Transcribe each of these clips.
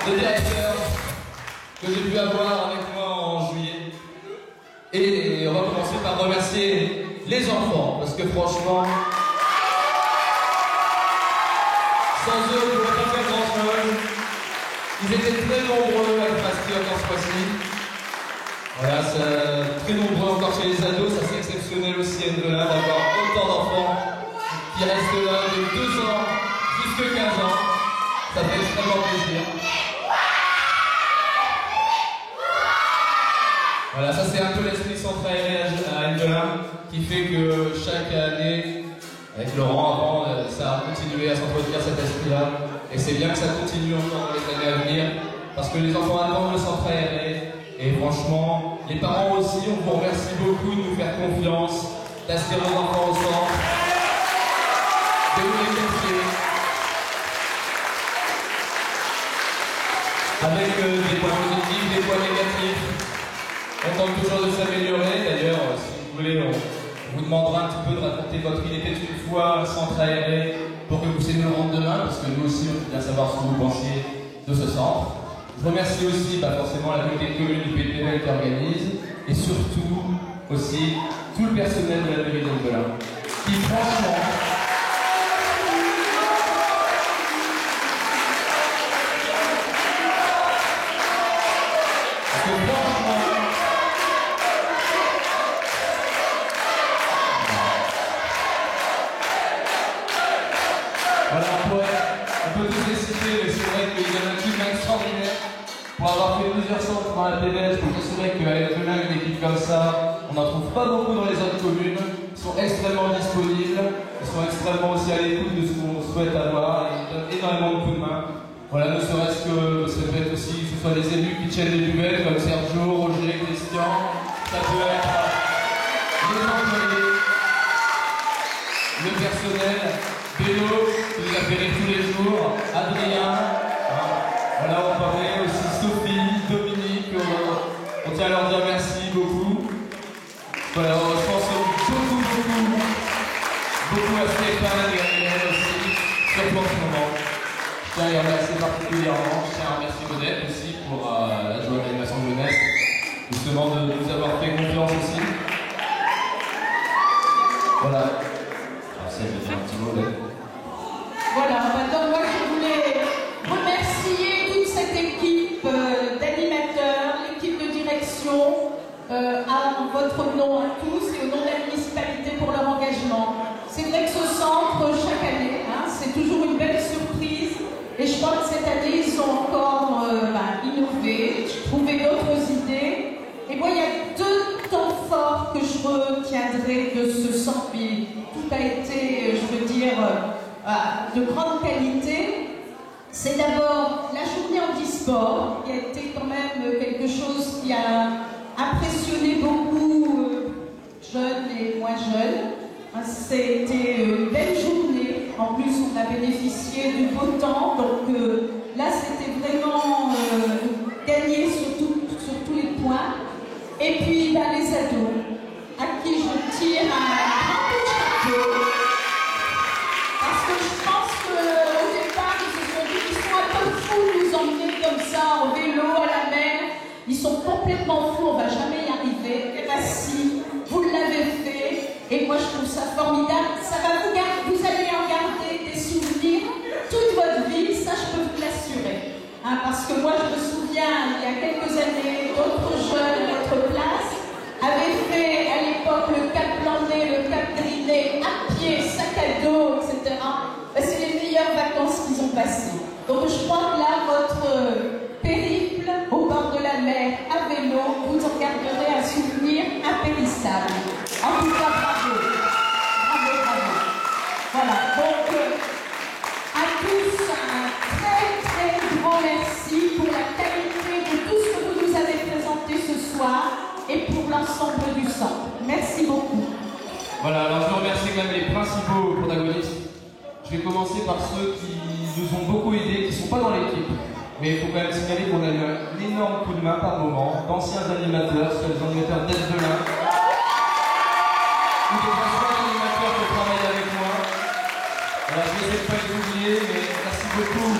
de directeurs que j'ai pu avoir avec moi en juillet. Et on va commencer par remercier les enfants, parce que franchement, sans eux, on ne pourrait pas faire grand-chose. Ils étaient très nombreux à être inscrits encore ce mois-ci. Voilà, très nombreux encore chez les ados, ça c'est exceptionnel aussi à N2 d'avoir autant d'enfants qui restent là de 2 ans jusqu'à 15 ans. Ça fait extrêmement plaisir. Voilà, ça c'est un peu l'esprit centre aéré à N2 qui fait que chaque année, avec Laurent avant, ça a continué à s'entretenir cet esprit-là. Et c'est bien que ça continue encore dans les années à venir, parce que les enfants attendent le centre aéré. Et franchement, les parents aussi, on vous remercie beaucoup de nous faire confiance, d'inscrire nos enfants au centre, de nous les confier. Avec des points positifs, des points négatifs. On tente toujours de s'améliorer. D'ailleurs, si vous voulez, on vous demandera un petit peu de raconter votre Il était une fois un centre aéré pour que vous puissiez nous le rendre demain, parce que nous aussi, on peut bien savoir ce que vous pensiez de ce centre. Je Je remercie aussi forcément la communauté de communes du Pays de Belfort qui organise, et surtout aussi tout le personnel de la mairie d'Elvelin, qui franchement... Voilà, on peut tous les citer, mais c'est vrai qu'il y a un équipe extraordinaire. Pour avoir fait plusieurs centres dans la PDS, pour s'assurer qu'à Elvelin, une équipe comme ça, on n'en trouve pas beaucoup dans les autres communes. Ils sont extrêmement disponibles, ils sont extrêmement aussi à l'écoute de ce qu'on souhaite avoir, et ils donnent énormément de coups de main. Voilà, ne serait-ce que, ça peut être aussi, que ce soit les élus qui tiennent les nouvelles, comme Sergio, Roger, Christian, ça peut être les employés, le personnel, Bélo, qui nous appelle tous les jours, Adrien, voilà, on parlait aussi Sophie, Dominique, on tient à leur dire merci beaucoup. Voilà, je pense beaucoup à Stéphane et à Hélène aussi, surtout en ce moment. Je tiens à les remercier particulièrement, je tiens à remercier Modèle aussi pour la joie de l'animation jeunesse, justement de nous avoir fait confiance aussi. Voilà. Merci, je vais dire un petit mot. Voilà, maintenant moi je voulais remercier toute cette équipe d'animateurs, l'équipe de direction, à votre nom à tous et au nom de la municipalité pour leur engagement. C'est vrai que ce centre, chaque année, c'est toujours une belle surprise et je pense que cette année ils ont encore innové, trouvé d'autres idées. Et moi il y a deux temps forts que je retiendrai de ce centre. Tout a été, je veux dire, de grande qualité. C'est d'abord la journée handisport, qui a été quand même quelque chose qui a impressionné beaucoup jeunes et moins jeunes. C'était une belle journée. En plus, on a bénéficié du beau temps. Donc là, c'était vraiment gagné sur tous les points. Et puis, les ados, à qui je tire un grand coup de chapeau. Parce que je pense qu'au départ, ils se sont dit qu'ils sont un peu fous de nous emmener comme ça, en vélo, à la mer. Ils sont complètement fous, on ne va jamais y arriver. Et bien si, vous l'avez fait. Et moi, je trouve ça formidable. Ça va vous allez en garder des souvenirs toute votre vie, ça, je peux vous l'assurer. Parce que moi, je me souviens, il y a quelques années, d'autres jeunes à notre place avaient fait à l'époque le Cap Landais, le Cap Driné, à pied, sac à dos, etc. C'est les meilleures vacances qu'ils ont passées. Donc je crois que là, votre périple au bord de la mer à vélo, vous en garderez un souvenir impérissable. En tout cas, bravo. Bravo, bravo. Voilà, donc à tous un très grand merci pour la qualité de tout ce que vous nous avez présenté ce soir et pour l'ensemble du centre. Merci beaucoup. Voilà, alors je remercie quand même les principaux protagonistes. Je vais commencer par ceux qui nous ont beaucoup aidés, qui ne sont pas dans l'équipe. Mais il faut quand même signaler qu'on a eu un énorme coup de main par moment d'anciens animateurs, ceux des animateurs d'Elvelin, ou des anciens animateurs qui travaillent avec moi. Alors je ne vais pas les oublier, mais merci beaucoup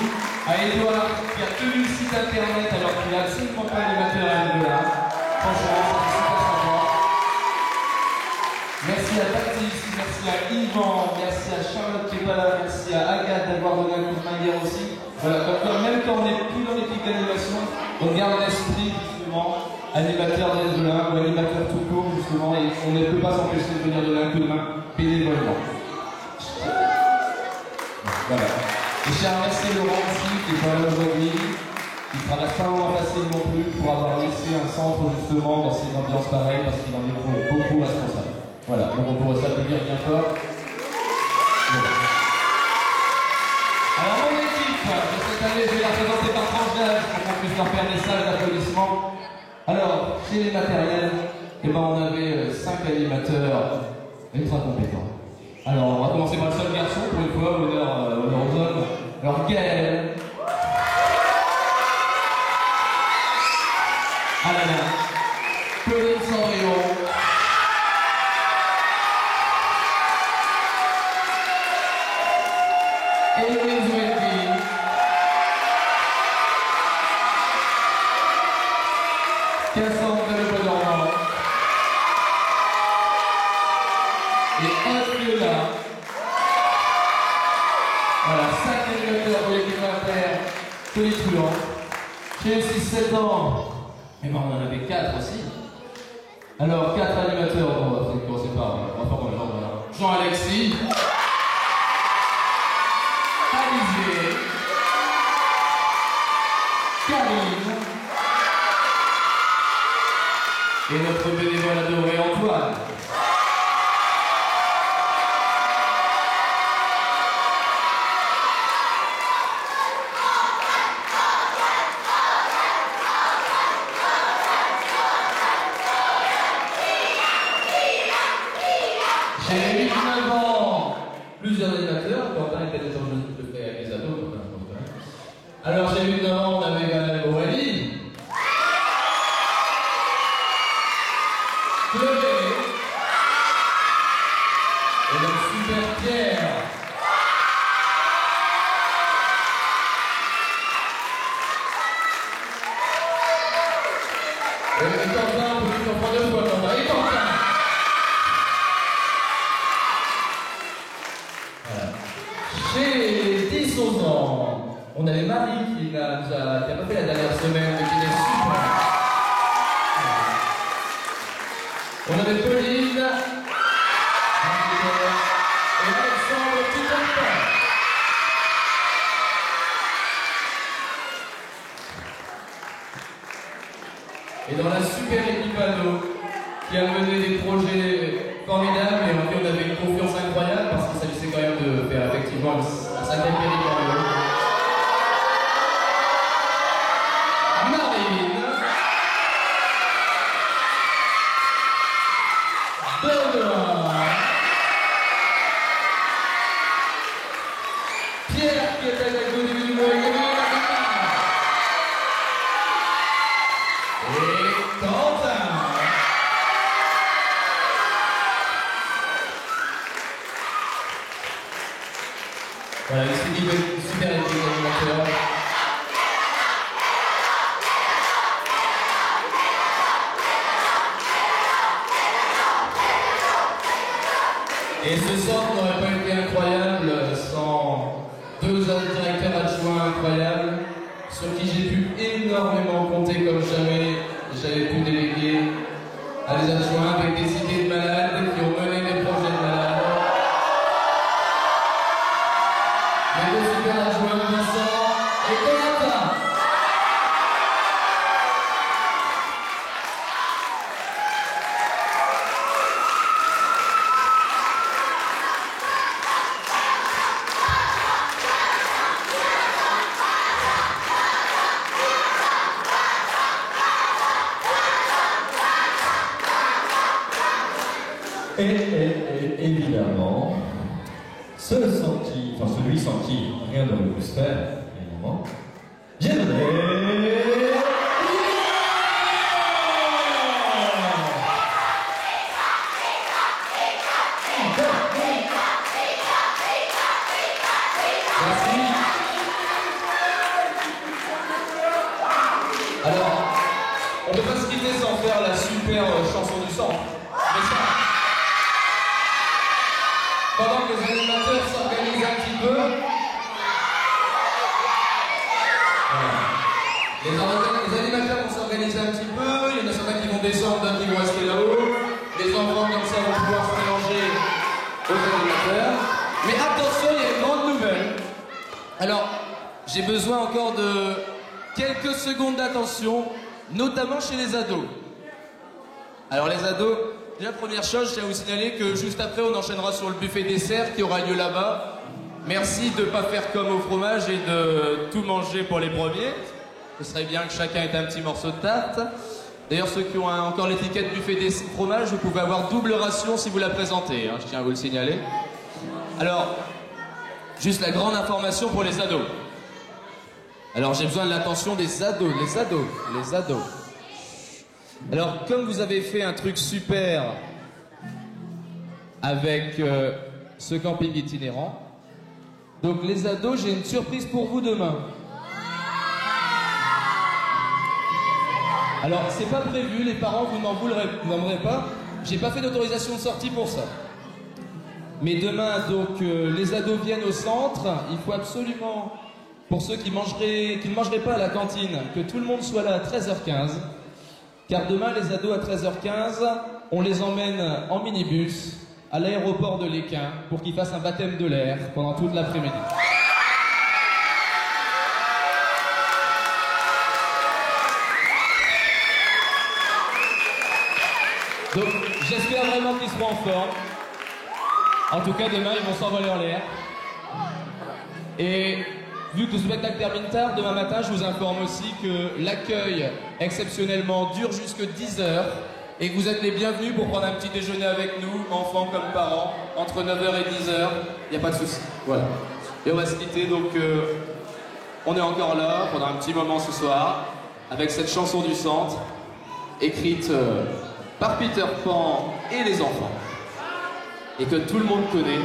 à Edouard qui a tenu le site internet alors qu'il a absolument pas d'animateur à Elvelin. Franchement, c'est super sympa. Merci à Baptiste, merci à Yvan, merci à Charlotte qui est pas là, merci à Agathe d'avoir donné un coup de main hier aussi. Voilà, même quand on n'est plus dans l'équipe d'animation, on garde l'esprit justement animateur d'Elvelin ou animateur tout court justement, et on ne peut pas s'empêcher de venir donner un coup de main bénévolement. Voilà. Et je tiens à remercier Laurent aussi qui est pas là aujourd'hui, qui ne traverse pas un moment facile non plus pour avoir laissé un centre justement dans ces ambiances pareilles parce qu'il en est beaucoup responsable. Voilà, donc on pourrait s'applaudir bien fort. Voilà. Alors mon équipe, de cette année, je vais la présenter par tranche d'âge pour qu'on puisse leur faire des salles d'applaudissements. Alors, chez les matériels, on avait 5 animateurs ultra compétents. Alors, on va commencer par le seul garçon, pour une fois, honneur aux hommes. Alors, Gaël. Alana. Pauline Cendrillon. Héloïse Wendy. tonitruant. Chez les 6-7 ans, et ben on en avait 4 aussi. Alors 4 animateurs, on va commencer par Jean-Alexis, Alizé, Karine et notre bénévole adoré Antoine. J'ai 8-9 ans, plusieurs animateurs, Quentin était déjà je le fais avec les ados. Alors j'ai 8-9 ans, on avait quand même Aurélie, Chloé, et notre super Pierre. Et Quentin, on peut plus comprendre deux fois, Quentin. Et Quentin. Chez les 10-11 ans, on avait Marie qui n'a pas fait la dernière semaine, mais qui est super. On avait Pauline, et Alexandre Titanpa. Et dans la super équipe ado, qui a mené des projets formidables et en qui on avait une confiance incroyable parce qu'il s'agissait quand même de faire effectivement un sacré périple en vélo. Marine, Benoît, Pierre qui était avec nous du mois et Quentin. Voilà, c'est une super équipe d'animateurs. Et ce centre n'aurait pas été incroyable sans deux directeurs adjoints incroyables sur qui j'ai pu énormément compter comme jamais j'avais pu déléguer à des adjoints avec des idées de malades qui ont mené des projets de malades. Les deux super adjoints, Vincent et Colanta. Et évidemment, celui sans qui rien ne peut se faire, évidemment, Merci. Alors, on ne peut pas se quitter sans faire la super chanson du centre. Mais ça, pendant que les animateurs s'organisent un petit peu, les animateurs vont s'organiser un petit peu, il y en a certains qui vont descendre, d'autres qui vont rester là-haut, les enfants comme ça vont pouvoir se mélanger aux animateurs. Mais attention, il y a une grande nouvelle. Alors, j'ai besoin encore de quelques secondes d'attention, notamment chez les ados. Alors les ados, déjà première chose, je tiens à vous signaler que juste après on enchaînera sur le buffet dessert qui aura lieu là-bas. Merci de ne pas faire comme au fromage et de tout manger pour les premiers. Ce serait bien que chacun ait un petit morceau de tarte. D'ailleurs ceux qui ont encore l'étiquette buffet dessert fromage, vous pouvez avoir double ration si vous la présentez, hein, je tiens à vous le signaler. Alors, juste la grande information pour les ados. Alors j'ai besoin de l'attention des ados, les ados. Alors comme vous avez fait un truc super avec ce camping itinérant, donc les ados, j'ai une surprise pour vous demain. Alors c'est pas prévu, les parents vous n'en voudrez pas, j'ai pas fait d'autorisation de sortie pour ça. Mais demain donc les ados viennent au centre, il faut absolument pour ceux qui ne mangeraient pas à la cantine, que tout le monde soit là à 13h15, car demain, les ados à 13h15, on les emmène en minibus à l'aéroport de l'Équin pour qu'ils fassent un baptême de l'air pendant toute l'après-midi. Donc, j'espère vraiment qu'ils seront en forme. En tout cas, demain, ils vont s'envoler en l'air. Et vu que le spectacle termine tard, demain matin, je vous informe aussi que l'accueil, exceptionnellement, dure jusque 10h et que vous êtes les bienvenus pour prendre un petit déjeuner avec nous, enfants comme parents, entre 9h et 10h. Il n'y a pas de souci. Voilà. Et on va se quitter, donc on est encore là pendant un petit moment ce soir, avec cette chanson du centre, écrite par Peter Pan et les enfants, et que tout le monde connaît.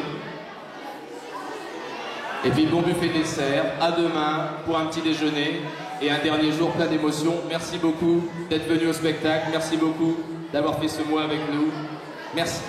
Et puis bon buffet dessert, à demain pour un petit déjeuner et un dernier jour plein d'émotions. Merci beaucoup d'être venu au spectacle, merci beaucoup d'avoir fait ce mois avec nous. Merci.